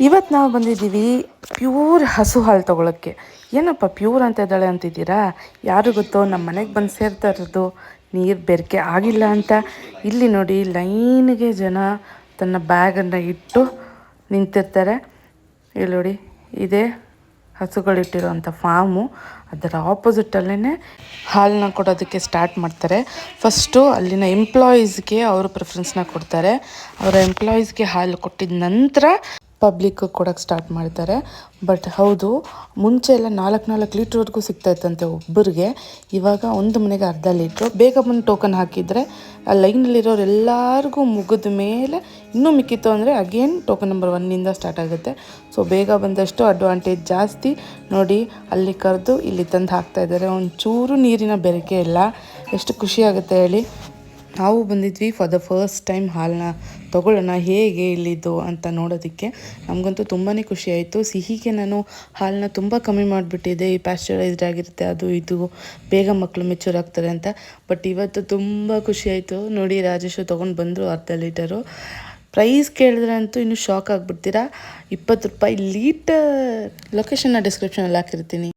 ಇವತ್ತು ನಾವು ಬಂದಿದ್ದೀವಿ ಪ್ಯೂರ್ ಹಸು ಹಾಲು ತೊಗೊಳಕ್ಕೆ. ಏನಪ್ಪ ಪ್ಯೂರ್ ಅಂತ ಇದ್ದಾಳೆ ಅಂತಿದ್ದೀರಾ? ಯಾರು ಗೊತ್ತೋ ನಮ್ಮ ಮನೆಗೆ ಬಂದು ಸೇರ್ತಾ ಇರೋದು ನೀರು ಬೆರಕೆ ಆಗಿಲ್ಲ ಅಂತ. ಇಲ್ಲಿ ನೋಡಿ ಲೈನ್ಗೆ ಜನ ತನ್ನ ಬ್ಯಾಗನ್ನು ಇಟ್ಟು ನಿಂತಿರ್ತಾರೆ. ಇಲ್ಲಿ ನೋಡಿ ಇದೇ ಹಸುಗಳಿಟ್ಟಿರೋಂಥ ಫಾರ್ಮು. ಅದರ ಆಪೋಸಿಟಲ್ಲೇ ಹಾಲನ್ನ ಕೊಡೋದಕ್ಕೆ ಸ್ಟಾರ್ಟ್ ಮಾಡ್ತಾರೆ. ಫಸ್ಟು ಅಲ್ಲಿನ ಎಂಪ್ಲಾಯೀಸ್ಗೆ ಅವರು ಪ್ರಿಫರೆನ್ಸ್ನ ಕೊಡ್ತಾರೆ. ಅವರ ಎಂಪ್ಲಾಯೀಸ್ಗೆ ಹಾಲು ಕೊಟ್ಟಿದ ನಂತರ ಪಬ್ಲಿಕ್ ಕೊಡೋಕ್ಕೆ ಸ್ಟಾರ್ಟ್ ಮಾಡ್ತಾರೆ. ಬಟ್ ಹೌದು, ಮುಂಚೆ ಎಲ್ಲ 4 ಲೀಟ್ರ್ವರೆಗೂ ಸಿಗ್ತಾಯಿತ್ತಂತೆ ಒಬ್ಬರಿಗೆ. ಇವಾಗ ಒಂದು ಮನೆಗೆ ಅರ್ಧ ಲೀಟ್ರು. ಬೇಗ ಬಂದು ಟೋಕನ್ ಹಾಕಿದರೆ ಆ ಲೈನಲ್ಲಿರೋರು ಎಲ್ಲರಿಗೂ ಮುಗಿದ ಮೇಲೆ ಇನ್ನೂ ಮಿಕ್ಕಿತ್ತು ಅಂದರೆ ಅಗೇನ್ ಟೋಕನ್ ನಂಬರ್ 1 ಸ್ಟಾರ್ಟ್ ಆಗುತ್ತೆ. ಸೊ ಬೇಗ ಬಂದಷ್ಟು ಅಡ್ವಾಂಟೇಜ್ ಜಾಸ್ತಿ. ನೋಡಿ ಅಲ್ಲಿ ಕರೆದು ಇಲ್ಲಿ ತಂದು ಹಾಕ್ತಾಯಿದ್ದಾರೆ. ಒಂಚೂರು ನೀರಿನ ಬೆರಕೆ ಇಲ್ಲ. ಎಷ್ಟು ಖುಷಿ ಆಗುತ್ತೆ ಹೇಳಿ. ನಾವು ಬಂದಿದ್ವಿ ಫಾರ್ ದ ಫಸ್ಟ್ ಟೈಮ್ ಹಾಲನ್ನ ತೊಗೊಳ್ಳೋಣ ಹೇಗೆ ಇಲ್ಲಿದ್ದು ಅಂತ ನೋಡೋದಕ್ಕೆ. ನಮಗಂತೂ ತುಂಬಾ ಖುಷಿ ಆಯಿತು. ಸಿಹಿಗೆ ನಾನು ಹಾಲನ್ನ ತುಂಬ ಕಮ್ಮಿ ಮಾಡಿಬಿಟ್ಟಿದ್ದೆ. ಈ ಪ್ಯಾಸ್ಚರೈಸ್ಡ್ ಆಗಿರುತ್ತೆ, ಅದು ಇದು ಬೇಗ ಮಕ್ಕಳು ಮೆಚೂರ್ ಆಗ್ತಾರೆ ಅಂತ. ಬಟ್ ಇವತ್ತು ತುಂಬ ಖುಷಿ ಆಯಿತು. ನೋಡಿ ರಾಜೇಶು ತೊಗೊಂಡು ಬಂದರು ಅರ್ಧ ಲೀಟರು. ಪ್ರೈಸ್ ಕೇಳಿದ್ರೆ ಅಂತೂ ಇನ್ನೂ ಶಾಕ್ ಆಗಿಬಿಡ್ತೀರಾ. 20 ರೂಪಾಯಿ ಲೀಟರ್. ಲೊಕೇಶನ್ನ ಡಿಸ್ಕ್ರಿಪ್ಷನಲ್ಲಿ ಹಾಕಿರ್ತೀನಿ.